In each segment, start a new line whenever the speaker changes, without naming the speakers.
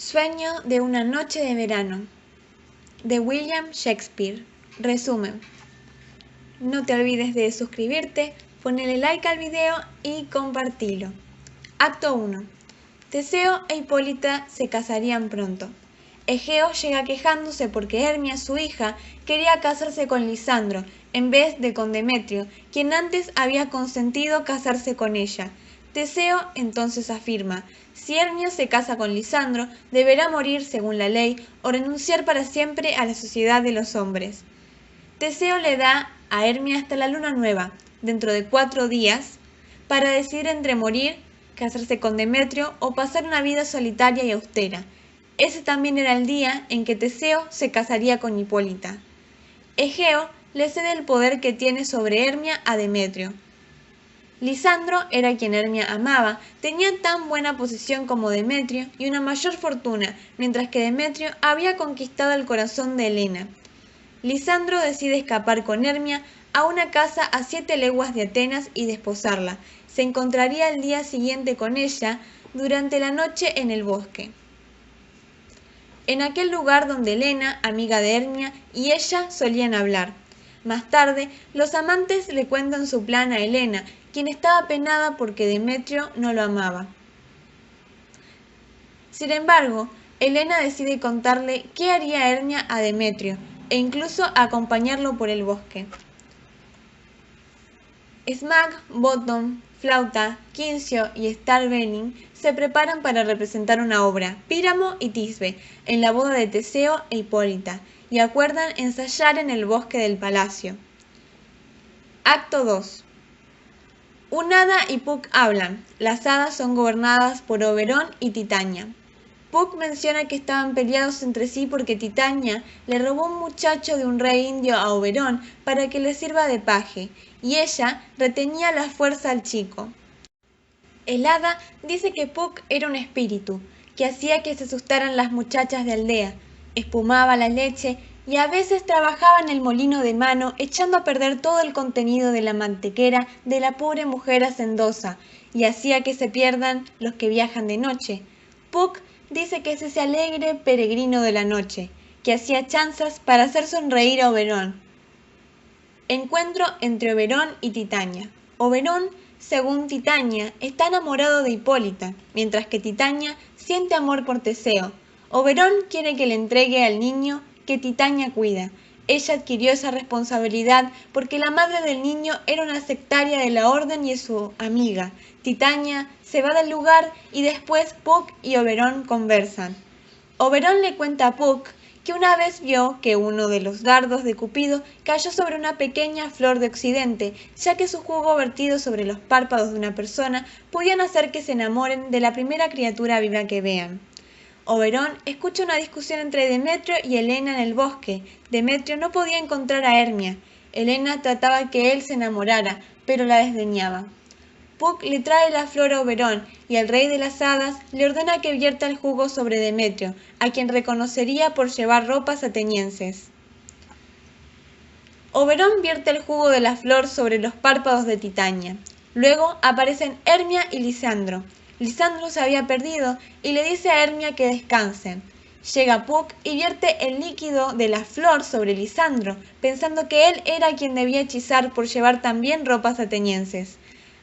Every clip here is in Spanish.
Sueño de una noche de verano, de William Shakespeare. Resumen. No te olvides de suscribirte, ponerle like al video y compartirlo. Acto 1. Teseo e Hipólita se casarían pronto. Egeo llega quejándose porque Hermia, su hija, quería casarse con Lisandro en vez de con Demetrio, quien antes había consentido casarse con ella. Teseo entonces afirma: si Hermia se casa con Lisandro, deberá morir según la ley o renunciar para siempre a la sociedad de los hombres. Teseo le da a Hermia hasta la luna nueva, dentro de 4 días, para decidir entre morir, casarse con Demetrio o pasar una vida solitaria y austera. Ese también era el día en que Teseo se casaría con Hipólita. Egeo le cede el poder que tiene sobre Hermia a Demetrio. Lisandro era quien Hermia amaba, tenía tan buena posición como Demetrio y una mayor fortuna, mientras que Demetrio había conquistado el corazón de Helena. Lisandro decide escapar con Hermia a una casa a 7 leguas de Atenas y desposarla. Se encontraría el día siguiente con ella durante la noche en el bosque. En aquel lugar donde Helena, amiga de Hermia, y ella solían hablar. Más tarde, los amantes le cuentan su plan a Helena, quien estaba penada porque Demetrio no lo amaba. Sin embargo, Helena decide contarle qué haría Hermia a Demetrio, e incluso acompañarlo por el bosque. Smack, Bottom, Flauta, Quincio y Starveling se preparan para representar una obra, Píramo y Tisbe, en la boda de Teseo e Hipólita, y acuerdan ensayar en el bosque del palacio. Acto 2. Un hada y Puck hablan. Las hadas son gobernadas por Oberón y Titania. Puck menciona que estaban peleados entre sí porque Titania le robó un muchacho de un rey indio a Oberón para que le sirva de paje, y ella retenía la fuerza al chico. El hada dice que Puck era un espíritu, que hacía que se asustaran las muchachas de aldea, espumaba la leche y a veces trabajaba en el molino de mano echando a perder todo el contenido de la mantequera de la pobre mujer hacendosa, y hacía que se pierdan los que viajan de noche. Puck dice que es ese alegre peregrino de la noche, que hacía chanzas para hacer sonreír a Oberón. Encuentro entre Oberón y Titania. Oberón, según Titania, está enamorado de Hipólita, mientras que Titania siente amor por Teseo. Oberón quiere que le entregue al niño que Titania cuida. Ella adquirió esa responsabilidad porque la madre del niño era una sectaria de la orden y es su amiga. Titania se va del lugar y después Puck y Oberón conversan. Oberón le cuenta a Puck que una vez vio que uno de los dardos de Cupido cayó sobre una pequeña flor de occidente, ya que su jugo vertido sobre los párpados de una persona podían hacer que se enamoren de la primera criatura viva que vean. Oberón escucha una discusión entre Demetrio y Helena en el bosque. Demetrio no podía encontrar a Hermia. Helena trataba que él se enamorara, pero la desdeñaba. Puck le trae la flor a Oberón y el rey de las hadas le ordena que vierta el jugo sobre Demetrio, a quien reconocería por llevar ropas atenienses. Oberón vierte el jugo de la flor sobre los párpados de Titania. Luego aparecen Hermia y Lisandro. Lisandro se había perdido y le dice a Hermia que descansen. Llega Puck y vierte el líquido de la flor sobre Lisandro, pensando que él era quien debía hechizar por llevar también ropas atenienses.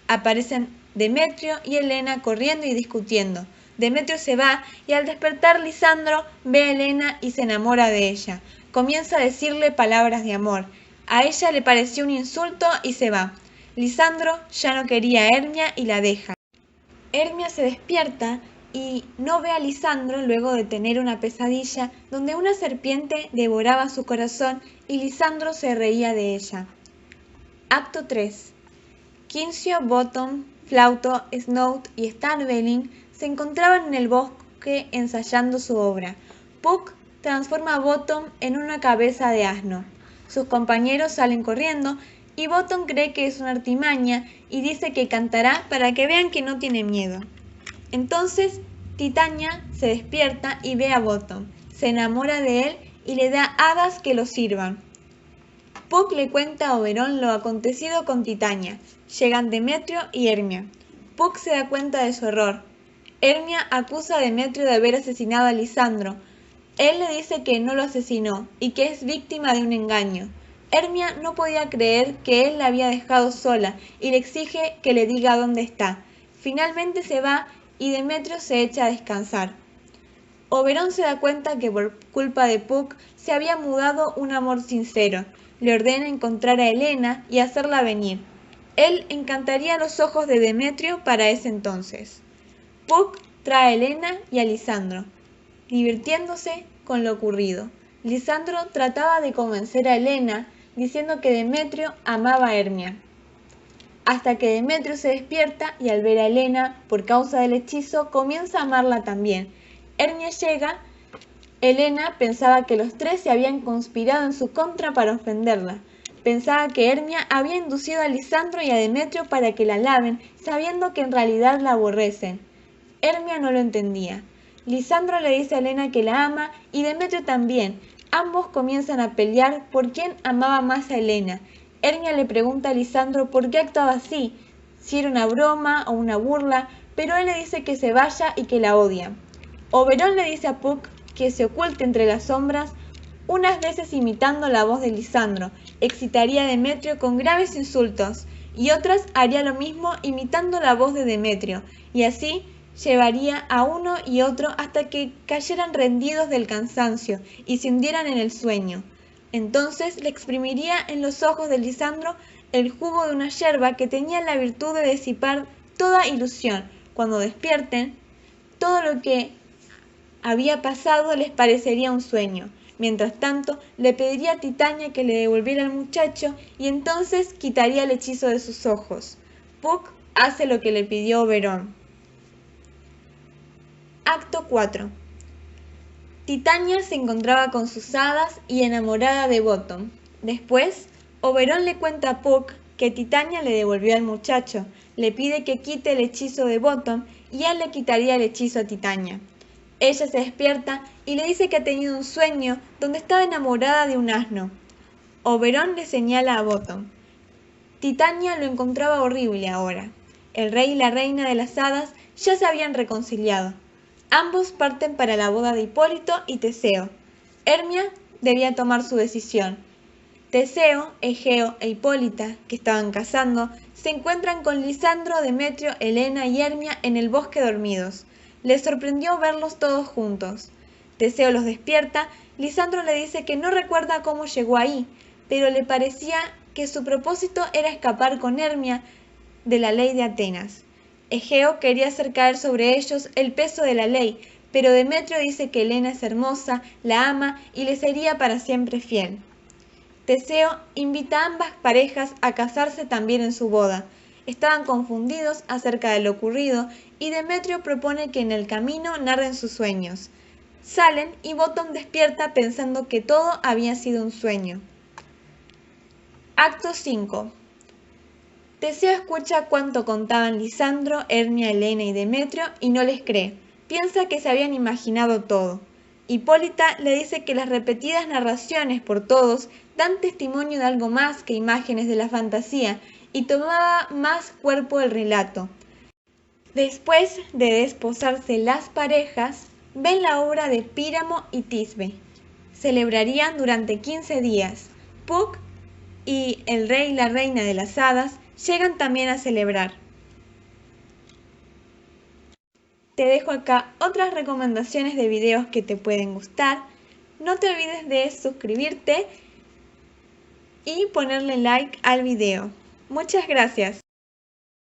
Aparecen Demetrio y Helena corriendo y discutiendo. Demetrio se va y al despertar Lisandro ve a Helena y se enamora de ella. Comienza a decirle palabras de amor. A ella le pareció un insulto y se va. Lisandro ya no quería a Hermia y la deja. Hermia se despierta y no ve a Lisandro luego de tener una pesadilla donde una serpiente devoraba su corazón y Lisandro se reía de ella. Acto 3. Quincio, Bottom, Flauto, Snout y Starveling se encontraban en el bosque ensayando su obra. Puck transforma a Bottom en una cabeza de asno. Sus compañeros salen corriendo y Bottom cree que es una artimaña y dice que cantará para que vean que no tiene miedo. Entonces Titania se despierta y ve a Bottom, se enamora de él y le da hadas que lo sirvan. Puck le cuenta a Oberón lo acontecido con Titania. Llegan Demetrio y Hermia. Puck se da cuenta de su error. Hermia acusa a Demetrio de haber asesinado a Lisandro. Él le dice que no lo asesinó y que es víctima de un engaño. Hermia no podía creer que él la había dejado sola y le exige que le diga dónde está. Finalmente se va y Demetrio se echa a descansar. Oberón se da cuenta que por culpa de Puck se había mudado un amor sincero. Le ordena encontrar a Helena y hacerla venir. Él encantaría los ojos de Demetrio para ese entonces. Puck trae a Helena y a Lisandro, divirtiéndose con lo ocurrido. Lisandro trataba de convencer a Helena diciendo que Demetrio amaba a Hermia. Hasta que Demetrio se despierta y al ver a Helena, por causa del hechizo, comienza a amarla también. Hermia llega. Helena pensaba que los tres se habían conspirado en su contra para ofenderla. Pensaba que Hermia había inducido a Lisandro y a Demetrio para que la laven, sabiendo que en realidad la aborrecen. Hermia no lo entendía. Lisandro le dice a Helena que la ama y Demetrio también. Ambos comienzan a pelear por quién amaba más a Helena. Hermia le pregunta a Lisandro por qué actuaba así, si era una broma o una burla, pero él le dice que se vaya y que la odia. Oberón le dice a Puck que se oculte entre las sombras, unas veces imitando la voz de Lisandro, excitaría a Demetrio con graves insultos, y otras haría lo mismo imitando la voz de Demetrio, y así llevaría a uno y otro hasta que cayeran rendidos del cansancio y se hundieran en el sueño. Entonces le exprimiría en los ojos de Lisandro el jugo de una yerba que tenía la virtud de disipar toda ilusión. Cuando despierten, todo lo que había pasado les parecería un sueño. Mientras tanto, le pediría a Titania que le devolviera al muchacho y entonces quitaría el hechizo de sus ojos. Puck hace lo que le pidió Oberón. Acto 4. Titania se encontraba con sus hadas y enamorada de Bottom. Después, Oberón le cuenta a Puck que Titania le devolvió al muchacho, le pide que quite el hechizo de Bottom y él le quitaría el hechizo a Titania. Ella se despierta y le dice que ha tenido un sueño donde estaba enamorada de un asno. Oberón le señala a Bottom. Titania lo encontraba horrible ahora. El rey y la reina de las hadas ya se habían reconciliado. Ambos parten para la boda de Hipólito y Teseo. Hermia debía tomar su decisión. Teseo, Egeo e Hipólita, que estaban cazando, se encuentran con Lisandro, Demetrio, Helena y Hermia en el bosque dormidos. Les sorprendió verlos todos juntos. Teseo los despierta. Lisandro le dice que no recuerda cómo llegó ahí, pero le parecía que su propósito era escapar con Hermia de la ley de Atenas. Egeo quería hacer caer sobre ellos el peso de la ley, pero Demetrio dice que Helena es hermosa, la ama y le sería para siempre fiel. Teseo invita a ambas parejas a casarse también en su boda. Estaban confundidos acerca de lo ocurrido y Demetrio propone que en el camino narren sus sueños. Salen y Bottom despierta pensando que todo había sido un sueño. Acto 5. Teseo escucha cuánto contaban Lisandro, Hermia, Helena y Demetrio y no les cree. Piensa que se habían imaginado todo. Hipólita le dice que las repetidas narraciones por todos dan testimonio de algo más que imágenes de la fantasía y tomaba más cuerpo el relato. Después de desposarse las parejas, ven la obra de Píramo y Tisbe. Celebrarían durante 15 días. Puck y el rey y la reina de las hadas llegan también a celebrar. Te dejo acá otras recomendaciones de videos que te pueden gustar. No te olvides de suscribirte y ponerle like al video. Muchas gracias.